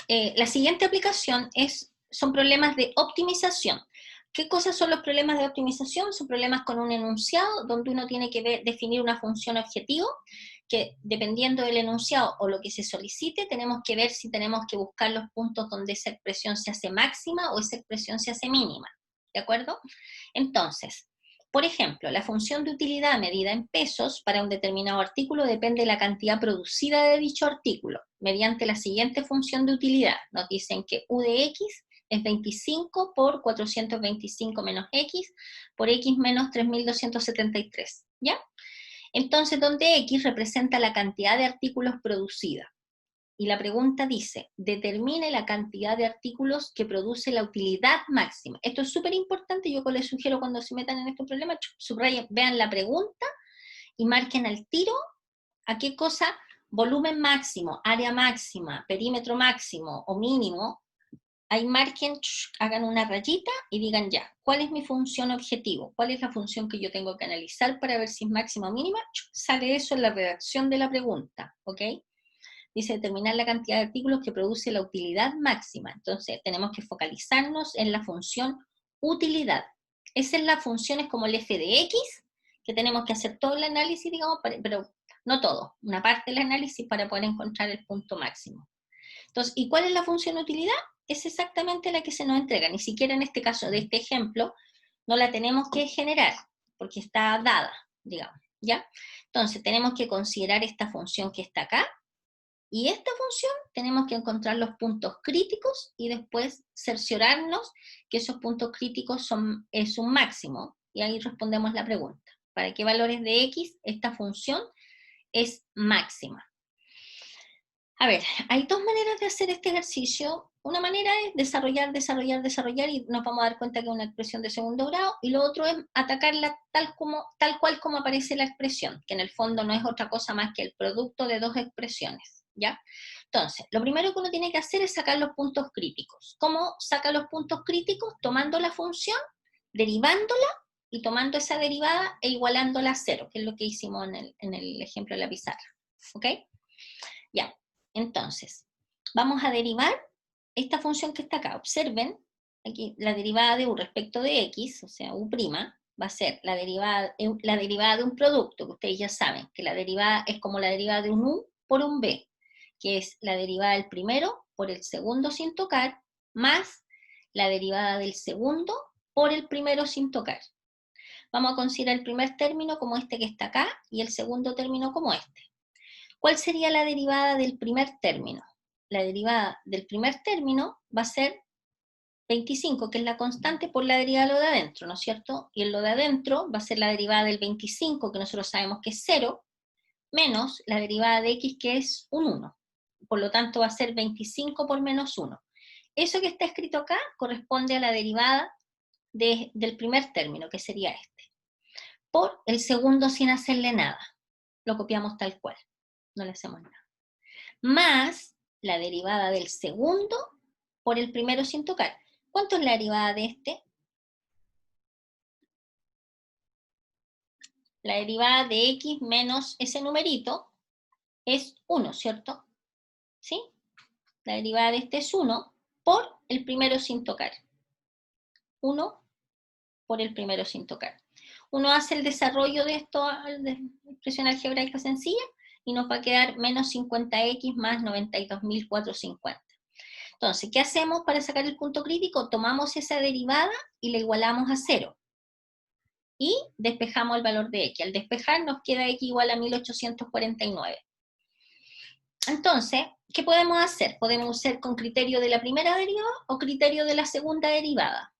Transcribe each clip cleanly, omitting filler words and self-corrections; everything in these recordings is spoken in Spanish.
La siguiente aplicación son problemas de optimización. ¿Qué cosas son los problemas de optimización? Son problemas con un enunciado donde uno tiene que definir una función objetivo, que dependiendo del enunciado o lo que se solicite, tenemos que ver si tenemos que buscar los puntos donde esa expresión se hace máxima o esa expresión se hace mínima, ¿de acuerdo? Entonces, por ejemplo, la función de utilidad medida en pesos para un determinado artículo depende de la cantidad producida de dicho artículo, mediante la siguiente función de utilidad. Nos dicen que U de X es 25 por 425 menos X por X menos 3273, ¿ya? Entonces, donde X representa la cantidad de artículos producida. Y la pregunta dice, determine la cantidad de artículos que produce la utilidad máxima. Esto es súper importante, yo les sugiero cuando se metan en estos problemas, subrayen, vean la pregunta y marquen al tiro a qué cosa, volumen máximo, área máxima, perímetro máximo o mínimo, ahí marquen, hagan una rayita y digan ya, ¿cuál es mi función objetivo? ¿Cuál es la función que yo tengo que analizar para ver si es máxima o mínima? Sale eso en la redacción de la pregunta, ¿ok? Dice determinar la cantidad de artículos que produce la utilidad máxima. Entonces tenemos que focalizarnos en la función utilidad. Esa es la función, es como el f de x, que tenemos que hacer todo el análisis, digamos, pero no todo, una parte del análisis para poder encontrar el punto máximo. Entonces, ¿y cuál es la función utilidad? Es exactamente la que se nos entrega. Ni siquiera en este caso de este ejemplo no la tenemos que generar, porque está dada, digamos, ¿ya? Entonces tenemos que considerar esta función que está acá, y esta función tenemos que encontrar los puntos críticos y después cerciorarnos que esos puntos críticos es un máximo, y ahí respondemos la pregunta. ¿Para qué valores de x esta función es máxima? A ver, hay dos maneras de hacer este ejercicio. Una manera es desarrollar, y nos vamos a dar cuenta que es una expresión de segundo grado, y lo otro es atacarla tal cual como aparece la expresión, que en el fondo no es otra cosa más que el producto de dos expresiones, ¿ya? Entonces, lo primero que uno tiene que hacer es sacar los puntos críticos. ¿Cómo saca los puntos críticos? Tomando la función, derivándola, y tomando esa derivada e igualándola a cero, que es lo que hicimos en el ejemplo de la pizarra, ¿ok? Ya. Entonces, vamos a derivar esta función que está acá. Observen, aquí la derivada de u respecto de x, o sea, u', va a ser la derivada de un producto, que ustedes ya saben, que la derivada es como la derivada de un u por un b, que es la derivada del primero por el segundo sin tocar, más la derivada del segundo por el primero sin tocar. Vamos a considerar el primer término como este que está acá, y el segundo término como este. ¿Cuál sería la derivada del primer término? La derivada del primer término va a ser 25, que es la constante, por la derivada de lo de adentro, ¿no es cierto? Y en lo de adentro va a ser la derivada del 25, que nosotros sabemos que es 0, menos la derivada de x, que es un 1. Por lo tanto, va a ser 25 por menos 1. Eso que está escrito acá corresponde a la derivada del primer término, que sería este, por el segundo sin hacerle nada. Lo copiamos tal cual, no le hacemos nada. Más la derivada del segundo por el primero sin tocar. ¿Cuánto es la derivada de este? La derivada de x menos ese numerito es 1, ¿cierto? ¿Sí? La derivada de este es 1 por el primero sin tocar. 1 por el primero sin tocar. Uno hace el desarrollo de esto, de expresión algebraica sencilla, y nos va a quedar menos 50x más 92.450. Entonces, ¿qué hacemos para sacar el punto crítico? Tomamos esa derivada y la igualamos a 0. Y despejamos el valor de x. Al despejar nos queda x igual a 1849. Entonces, ¿qué podemos hacer? Podemos hacer con criterio de la primera derivada o criterio de la segunda derivada.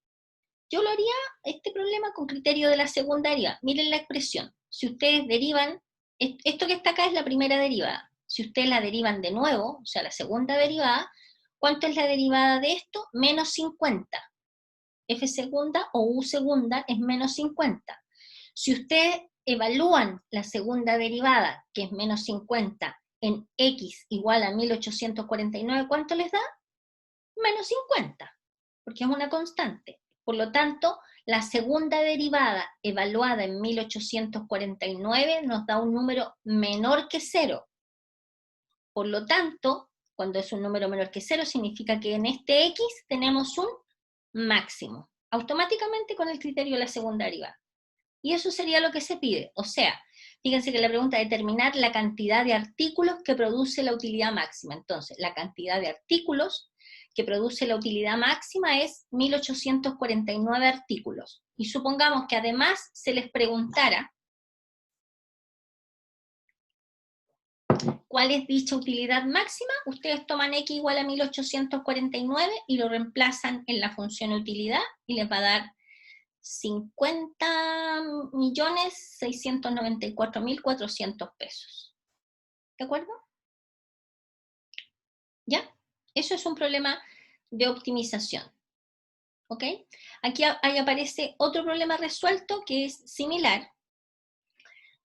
Yo lo haría, este problema, con criterio de la segunda derivada. Miren la expresión. Si ustedes derivan, esto que está acá es la primera derivada. Si ustedes la derivan de nuevo, o sea, la segunda derivada, ¿cuánto es la derivada de esto? Menos 50. F segunda o U segunda es menos 50. Si ustedes evalúan la segunda derivada, que es menos 50, en x igual a 1849, ¿cuánto les da? Menos 50, porque es una constante. Por lo tanto, la segunda derivada evaluada en 1849 nos da un número menor que 0. Por lo tanto, Cuando es un número menor que 0, significa que en este x tenemos un máximo, automáticamente con el criterio de la segunda derivada. Y eso sería lo que se pide. O sea, fíjense que la pregunta es determinar la cantidad de artículos que produce la utilidad máxima. Entonces, la cantidad de artículos que produce la utilidad máxima es 1849 artículos. Y supongamos que además se les preguntara ¿cuál es dicha utilidad máxima? Ustedes toman x igual a 1849 y lo reemplazan en la función utilidad y les va a dar 50.694.400 pesos. ¿De acuerdo? ¿Ya? Eso es un problema de optimización. ¿Ok? Aquí ahí aparece otro problema resuelto que es similar.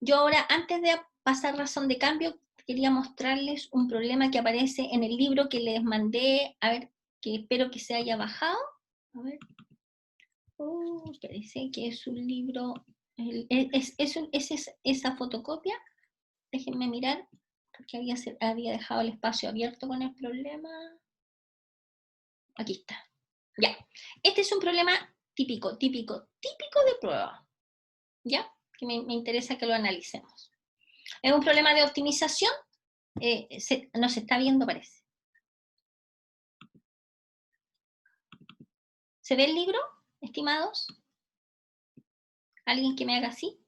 Yo ahora, antes de pasar razón de cambio, quería mostrarles un problema que aparece en el libro que les mandé, a ver, que espero que se haya bajado. A ver. Parece que es un libro, es esa fotocopia. Déjenme mirar, porque había dejado el espacio abierto con el problema. Aquí está. Ya. Este es un problema típico de prueba. ¿Ya? Que me interesa que lo analicemos. Es un problema de optimización. No se está viendo, parece. ¿Se ve el libro, estimados? ¿Alguien que me haga así?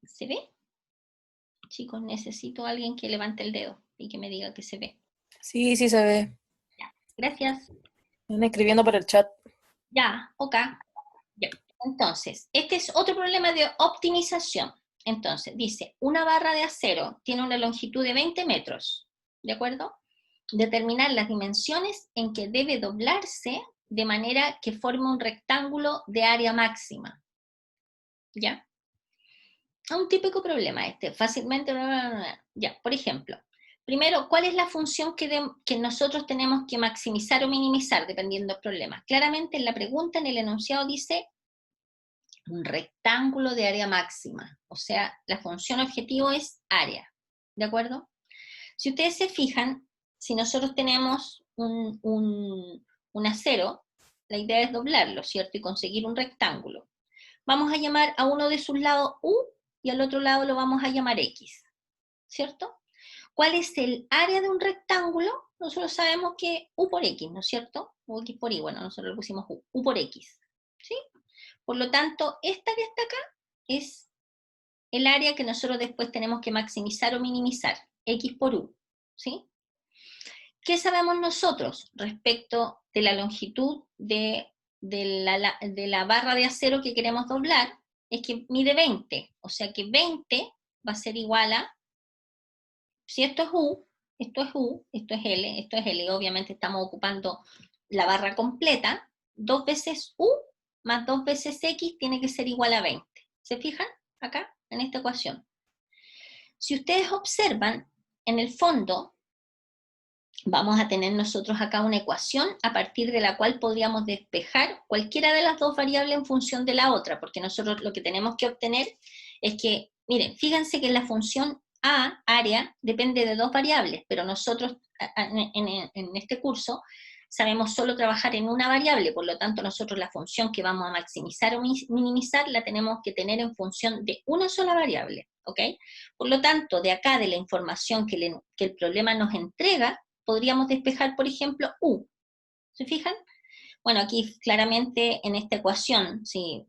¿Se ve? Chicos, necesito a alguien que levante el dedo y que me diga que se ve. Sí, sí se ve. Ya, gracias. Están escribiendo por el chat. Ya, ok. Ya. Entonces, este es otro problema de optimización. Entonces, dice, una barra de acero tiene una longitud de 20 metros, ¿de acuerdo? Determinar las dimensiones en que debe doblarse de manera que forme un rectángulo de área máxima. ¿Ya? Un típico problema este, fácilmente... Ya, por ejemplo, primero, ¿cuál es la función que nosotros tenemos que maximizar o minimizar dependiendo del problema? Claramente en la pregunta, en el enunciado dice un rectángulo de área máxima, o sea, la función objetivo es área, ¿de acuerdo? Si ustedes se fijan, si nosotros tenemos un acero, la idea es doblarlo, ¿cierto? Y conseguir un rectángulo. Vamos a llamar a uno de sus lados U y al otro lado lo vamos a llamar X, ¿cierto? ¿Cuál es el área de un rectángulo? Nosotros sabemos que U por X, ¿no es cierto? O X por Y, bueno, nosotros le pusimos U por X, ¿sí? Por lo tanto, esta que está acá es el área que nosotros después tenemos que maximizar o minimizar, X por U, ¿sí? ¿Qué sabemos nosotros respecto de la longitud de la barra de acero que queremos doblar? Es que mide 20, o sea que 20 va a ser igual a, si esto es U, esto es U, esto es L, obviamente estamos ocupando la barra completa, 2 veces U más 2 veces X tiene que ser igual a 20. ¿Se fijan acá, en esta ecuación? Si ustedes observan, en el fondo, vamos a tener nosotros acá una ecuación a partir de la cual podríamos despejar cualquiera de las dos variables en función de la otra, porque nosotros lo que tenemos que obtener es que, miren, fíjense que la función A, área, depende de dos variables, pero nosotros en este curso sabemos solo trabajar en una variable, por lo tanto nosotros la función que vamos a maximizar o minimizar la tenemos que tener en función de una sola variable, ¿ok? Por lo tanto, de acá, de la información que el problema nos entrega, podríamos despejar, por ejemplo, U. ¿Se fijan? Bueno, aquí claramente en esta ecuación, si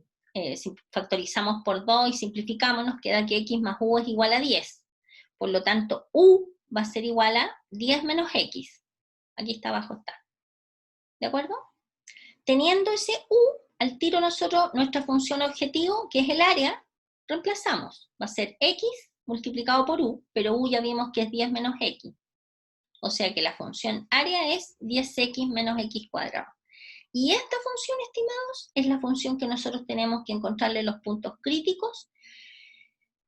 factorizamos por 2 y simplificamos, nos queda que X más U es igual a 10. Por lo tanto, U va a ser igual a 10 menos X. Aquí está abajo está. ¿De acuerdo? Teniendo ese U, al tiro nosotros, nuestra función objetivo, que es el área, reemplazamos. Va a ser X multiplicado por U, pero U ya vimos que es 10 menos X. O sea que la función área es 10x menos x cuadrado. Y esta función, estimados, es la función que nosotros tenemos que encontrarle los puntos críticos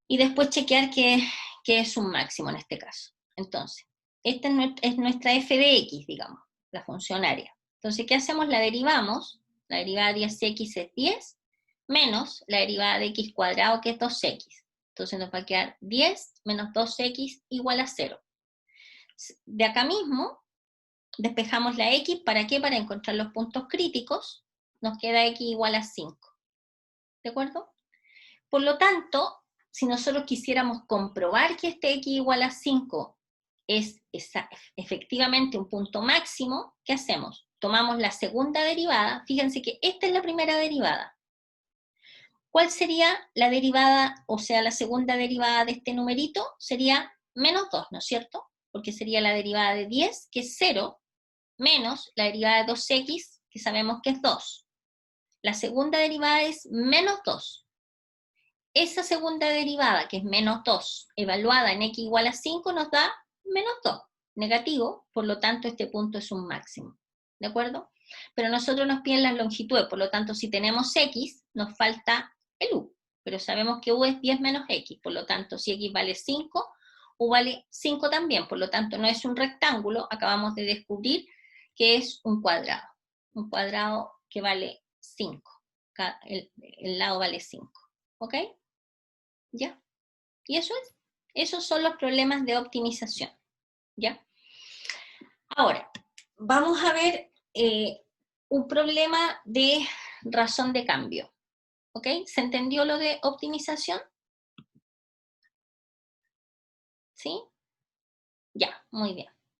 y después chequear que es un máximo en este caso. Entonces, esta es nuestra f de x, digamos, la función área. Entonces, ¿qué hacemos? La derivamos. La derivada de 10x es 10, menos la derivada de x cuadrado, que es 2x. Entonces nos va a quedar 10 menos 2x igual a 0. De acá mismo, despejamos la x, ¿para qué? Para encontrar los puntos críticos, nos queda x igual a 5, ¿de acuerdo? Por lo tanto, si nosotros quisiéramos comprobar que este x igual a 5 es efectivamente un punto máximo, ¿qué hacemos? Tomamos la segunda derivada, fíjense que esta es la primera derivada. ¿Cuál sería la derivada, o sea, la segunda derivada de este numerito? Sería menos 2, ¿no es cierto? Porque sería la derivada de 10, que es 0, menos la derivada de 2x, que sabemos que es 2. La segunda derivada es menos 2. Esa segunda derivada, que es menos 2, evaluada en x igual a 5, nos da menos 2, negativo, por lo tanto este punto es un máximo, ¿de acuerdo? Pero a nosotros nos piden las longitudes, por lo tanto si tenemos x, nos falta el u, pero sabemos que u es 10 menos x, por lo tanto si x vale 5, u vale 5 también, por lo tanto no es un rectángulo, acabamos de descubrir que es un cuadrado que vale 5, el lado vale 5, ¿ok? ¿Ya? Y eso es. Esos son los problemas de optimización, ¿ya? Ahora, vamos a ver un problema de razón de cambio, ¿ok? ¿Se entendió lo de optimización? ¿Sí? Ya, muy bien.